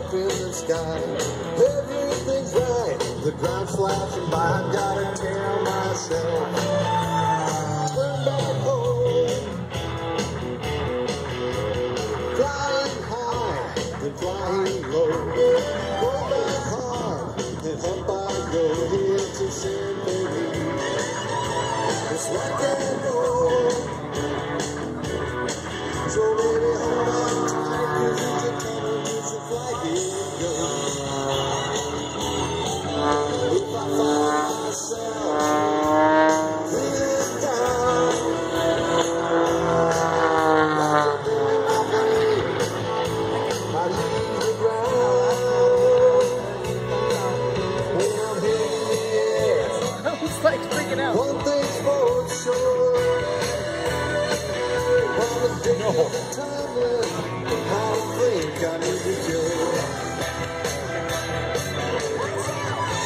up in the sky. Everything's right, the ground's flashing by. I gotta tell myself, turn back home. Flying high and flying low. Go back hard and up I go. It's a symphony. It's rock and roll. So baby, hold on tight, 'cause it's a tunnel, it's a flight it goes. If I find myself feeling down, I leave the ground. When I'm here, It's like freaking out. one thing's for sure. No. I think I need to cure.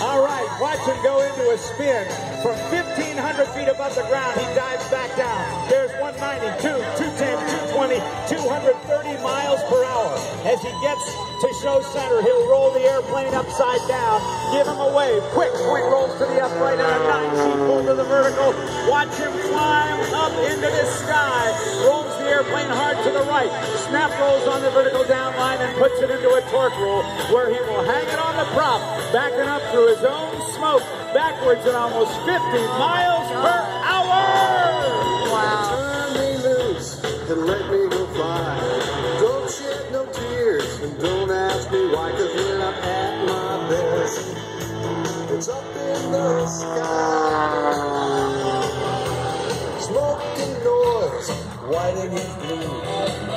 All right, watch him go into a spin. From 1,500 feet above the ground, he dives back down. There's 192, 210, 220, 230 miles per hour. As he gets to show center, he'll roll the airplane upside down, give him a wave. Quick point rolls to the upright and a 9-seat pull to the vertical. Watch him climb up into the sky. Rolls the airplane hard to the right. Snap rolls on the vertical down line and puts it into a torque roll where he will hang it on the prop, backing up through his own smoke, backwards at almost 50 miles per hour. Wow. Turn me loose and let me go fly. Don't shed no tears and don't ask me why, 'cause when I'm at my best, it's up in the sky. Smoke and noise, white and blue.